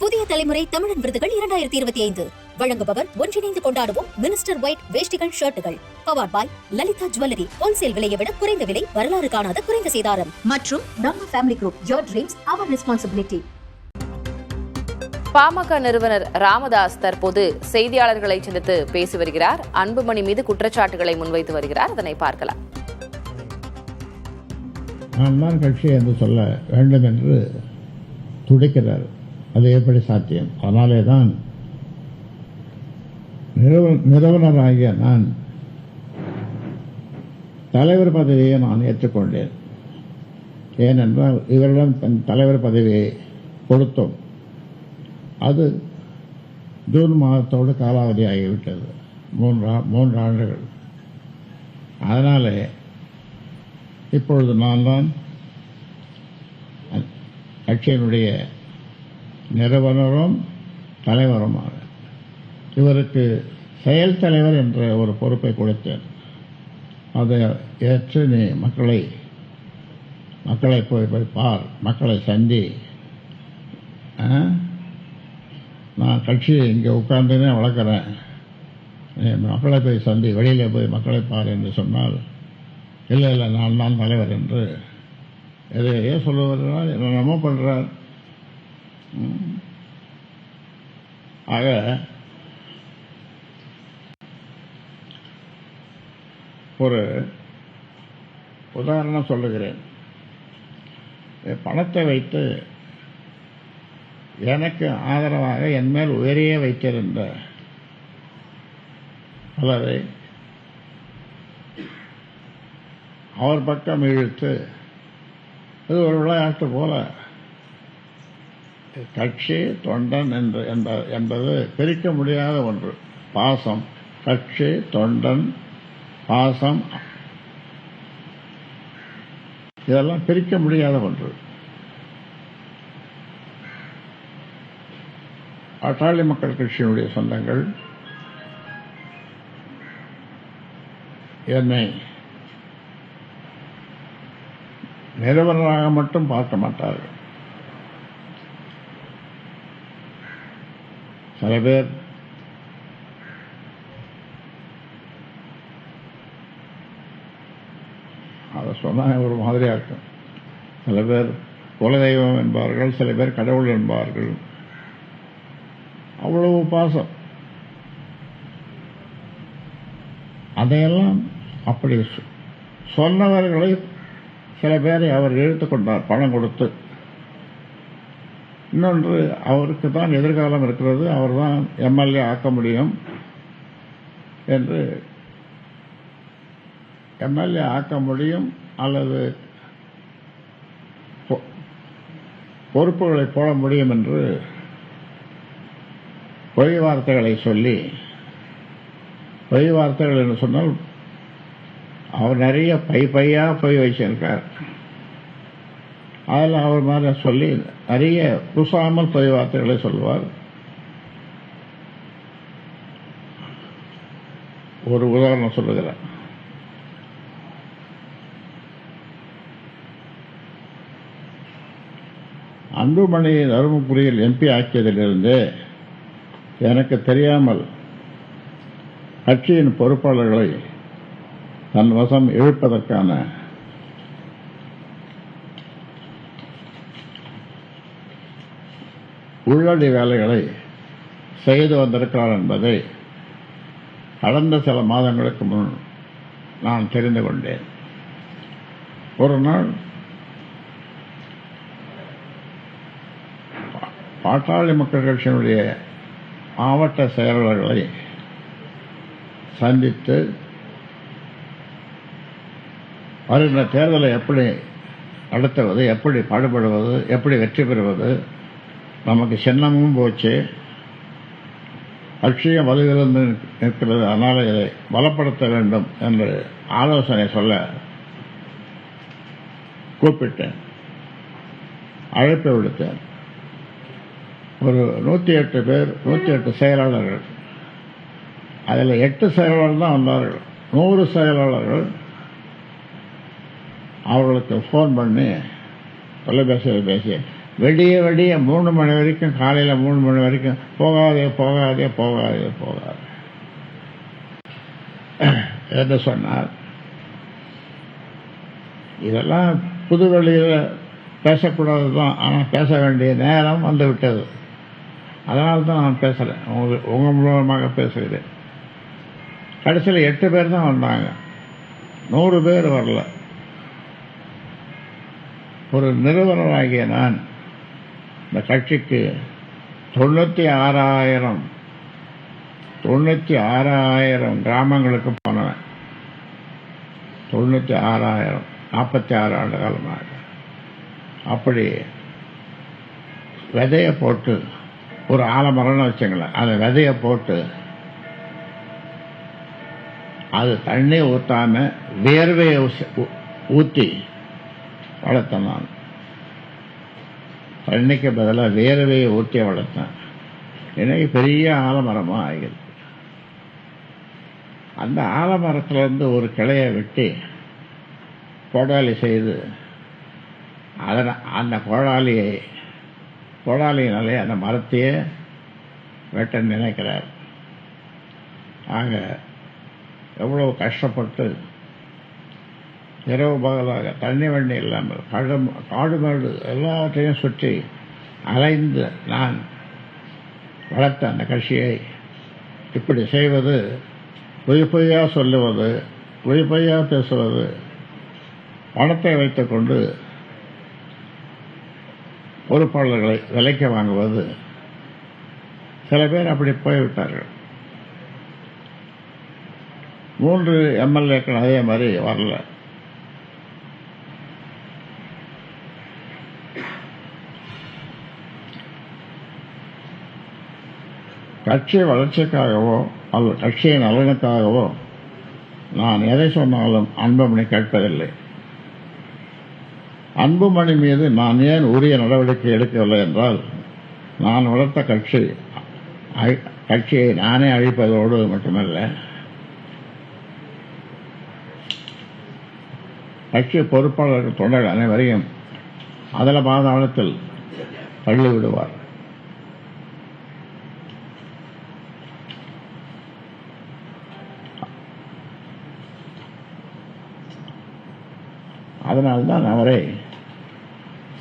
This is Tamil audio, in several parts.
புதிய தலைமுறை தமிழன் விருதுகள் 2025 வழங்குபவர் ஒன்றிணைந்து கொண்டாடுவோம் மினிஸ்டர் ஒயிட் வேஷ்டிகள் ஷர்ட்டுகள் powered by Lalitha jewellery wholesale விலையை விட குறைந்த விலை வரலாறு காணாத குறைந்த சேதாரம் மற்றும் நம்ம family group your dreams our responsibility. பாமக நிறுவனர் ராமதாஸ் தற்போது செய்தியாளர்களை சந்தித்து பேசி வருகிறார். அன்புமணி மீது குற்றச்சாட்டுகளை முன்வைத்து வருகிறார். அதனை பார்க்கலாம். நான் தான் கட்சி என்று சொல்ல வேண்டும் என்று துடிக்கிறார். அது எப்படி சாத்தியம்? அதனாலே தான் நிறுவனராகிய நான் தலைவர் பதவியை நான் ஏற்றுக்கொண்டேன். ஏனென்றால் இவரிடம் தன் தலைவர் பதவியை கொடுத்தோம். அது ஜூன் மாதத்தோடு காலாவதி ஆகிவிட்டது. 3 ஆண்டுகள். அதனாலே இப்பொழுது நான் தான் கட்சியினுடைய நிறுவனரும் தலைவருமாக இவருக்கு செயல் தலைவர் என்ற ஒரு பொறுப்பை கொடுத்தேன். அதை ஏற்று நீ மக்களை போய் பார், மக்களை சந்தி. நான் கட்சியை இங்கே உட்கார்ந்துனே வளர்க்குறேன், மக்களை போய் சந்தி, வெளியில் போய் மக்களை பார் என்று சொன்னால் இல்லை நான் தான் தலைவர் என்று எதையோ சொல்லுவதால் என்னென்னமோ பண்ணுறார். ஆக ஒரு உதாரணம் சொல்லுகிறேன். பணத்தை வைத்து எனக்கு ஆதரவாக என் மேல் உயரையே வைத்திருந்த பலரை அவர் பக்கம் இழுத்து இது ஒரு விளையாட்டு போல கட்சி தொண்டன் என்பது பிரிக்க முடியாத ஒன்று. பாசம், கட்சி தொண்டன், பாசம், இதெல்லாம் பிரிக்க முடியாத ஒன்று. பாட்டாளி மக்கள் கட்சியினுடைய சொந்தங்கள் என்னை நிறுவனராக மட்டும் பார்க்க மாட்டார்கள். சில பேர் அதை சொன்னால் ஒரு மாதிரியா இருக்கும். சில பேர் குலதெய்வம் என்பார்கள், சில பேர் கடவுள் என்பார்கள். அவ்வளவு பாசம். அதையெல்லாம் அப்படி சொன்னவர்களை சில பேரை அவர் இழுத்துக்கொண்டார் பணம் கொடுத்து. இன்னொன்று, அவருக்கு தான் எதிர்காலம் இருக்கிறது, அவர் தான் எம்எல்ஏ ஆக்க முடியும் என்று, எம்எல்ஏ ஆக்க முடியும் அல்லது பொறுப்புகளை போட முடியும் என்று பொய் வார்த்தைகளை சொல்லி, பொய் வார்த்தைகள் என்று சொன்னால் அவர் நிறைய பையா போய் வச்சிருக்கார். அதில் அவர் மாதிரி சொல்லி நிறைய புசாமல் பொய் வார்த்தைகளை சொல்வார். ஒரு உதாரணம் சொல்லுகிறேன். அன்புமணி தருமபுரியில் எம்பி ஆக்கியதிலிருந்து எனக்கு தெரியாமல் கட்சியின் பொறுப்பாளர்களை தன் வசம் இழுப்பதற்கான உள்ளடி வேலைகளை செய்து வந்திருக்கிறார் என்பதை கடந்த சில மாதங்களுக்கு முன் நான் தெரிந்து கொண்டேன். ஒரு நாள் பாட்டாளி மக்கள் கட்சியினுடைய மாவட்ட செயலாளர்களை சந்தித்து வருகின்ற தேர்தலை எப்படி நடத்துவது, எப்படி பாடுபடுவது, எப்படி வெற்றி பெறுவது, நமக்கு சின்னமும் போச்சு, கட்சியும் வலுவிலிருந்து நிற்கிறது, அதனால் இதை பலப்படுத்த வேண்டும் என்று ஆலோசனை சொல்ல கூப்பிட்டேன், அழைப்பு விடுத்தேன். ஒரு 108 பேர், 108 செயலாளர்கள். அதில் 8 செயலாளர்கள் தான் வந்தார்கள். 100 செயலாளர்கள் அவர்களுக்கு ஃபோன் பண்ணி தொலைபேசியில் பேசி விடிய 3 மணி வரைக்கும், காலையில் 3 மணி வரைக்கும் போகாதே போகாதே போகாதே போகாதே என்று சொன்னார். இதெல்லாம் புதுவெளியில் பேசக்கூடாது தான், ஆனால் பேச வேண்டிய நேரம் வந்து விட்டது. அதனால தான் நான் பேசுகிறேன், உங்கள் மூலமாக பேசுகிறேன். கடைசியில் 8 பேர் தான் வந்தாங்க, 100 பேர் வரல. ஒரு நிறுவனராகிய நான் இந்த கட்சிக்கு 96,000 கிராமங்களுக்கு போனேன். 96,000, 46 ஆண்டு காலமாக. அப்படி விதையை போட்டு, ஒரு ஆலமரம்னு வச்சுங்களேன், அந்த விதையை போட்டு அது தண்ணி ஊற்றாம வேர்வையை ஊற்றி வளர்த்தேன். நான் தண்ணிக்கு பதிலாக வேர்வையை ஊற்றி வளர்த்தேன். எனக்கு பெரிய ஆலமரமாக ஆகிடுது. அந்த ஆலமரத்திலேருந்து ஒரு கிளையை வெட்டி கோடாலி செய்து அந்த கோடாலியினாலே அந்த மரத்தையே வெட்ட நினைக்கிறார். ஆக எவ்வளவு கஷ்டப்பட்டு இரவு பகலாக தண்ணி வண்டி இல்லாமல் காடு மாடு எல்லாத்தையும் சுற்றி அலைந்து நான் வளர்த்த அந்த கட்சியை இப்படி செய்வது, பொய்யா சொல்லுவது, பொய்யா பேசுவது, பணத்தை வைத்துக்கொண்டு பொறுப்பாளர்களை விலைக்கு வாங்குவது, சில பேர் அப்படி போய்விட்டார்கள். 3 எம்எல்ஏக்கள் அதே மாதிரி வரல. கட்சி வளர்ச்சிக்காகவோ அல்லது கட்சியின் நலனுக்காகவோ நான் எதை சொன்னாலும் அன்புமணி கேட்பதில்லை. அன்புமணி மீது நான் ஏன் உரிய நடவடிக்கை எடுக்கவில்லை என்றால், நான் வளர்த்த கட்சியை நானே அழிப்பதோடு மட்டுமல்ல, கட்சி பொறுப்பாளர்கள் தொண்டர்கள் அனைவரையும் அதில் பாதாளத்தில் தள்ளிவிடுவார். அதனால்தான் அவரை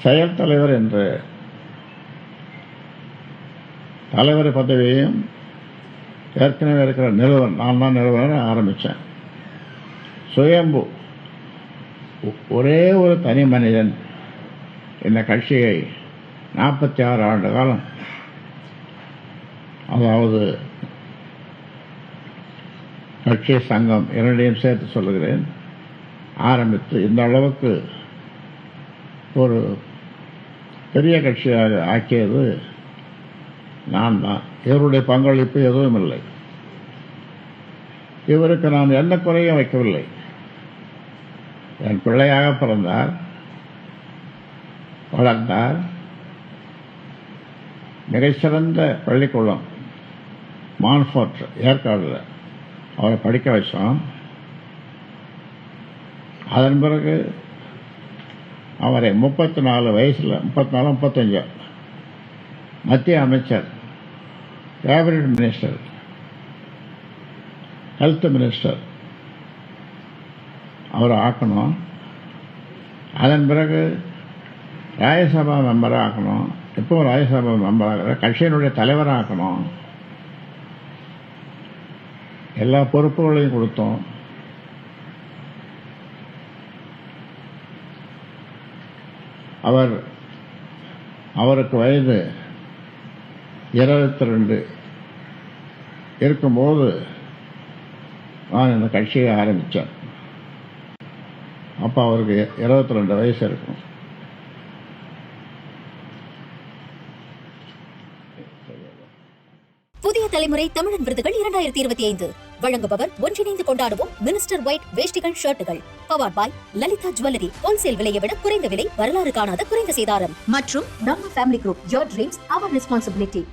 செயல் தலைவர் என்று தலைவர் பதவியையும் ஏற்கனவே இருக்கிற நிறுவனம், நான் தான் நிறுவனம் ஆரம்பித்தேன். சுயம்பு ஒரே ஒரு தனி மனிதன் இந்த கட்சியை 46 ஆண்டு காலம், அதாவது கட்சி சங்கம் இரண்டையும் சேர்த்து சொல்லுகிறேன், ஆரம்பித்து இந்த அளவுக்கு ஒரு பெரிய கட்சியாக ஆக்கியது நான் தான். இவருடைய பங்களிப்பு எதுவும் இல்லை. இவருக்கு நான் எந்த குறையும் வைக்கவில்லை. என் பிள்ளையாக பிறந்தார், வளர்ந்தார். மிகச்சிறந்த பள்ளிக்கூடம் மான்ஃபோர்ட் ஏற்காடுல அவரை படிக்க வச்சோம். அதன் பிறகு அவரை 34 வயசில் 34-35 மத்திய அமைச்சர், கேபினட் மினிஸ்டர், ஹெல்த் மினிஸ்டர் அவரை ஆக்கணும். அதன் பிறகு ராஜ்யசபா மெம்பராக ஆக்கணும். இப்போ ராஜ்யசபா மெம்பராக கட்சியினுடைய தலைவராக ஆக்கணும். எல்லா பொறுப்புகளையும் கொடுத்தோம். அவருக்கு வயது 22 இருக்கும்போது நான் இந்த கட்சியை ஆரம்பித்தேன். அப்போ அவருக்கு 22 வயசு இருக்கும். புதிய தலைமுறை தமிழன் விருதுகள் 2025 வழங்குபவர் ஒன்றிணைந்து கொண்டாடுவோம் மினிஸ்டர் ஒயிட் வேஷ்டிகள் ஷர்ட்டுகள். Powered by Lalitha jewellery. Wholesale விலையை விட குறைந்த விலை, வரலாறு காணாத குறைந்த சேதாரம். மற்றும் நம்ம family group. Your dreams, our responsibility.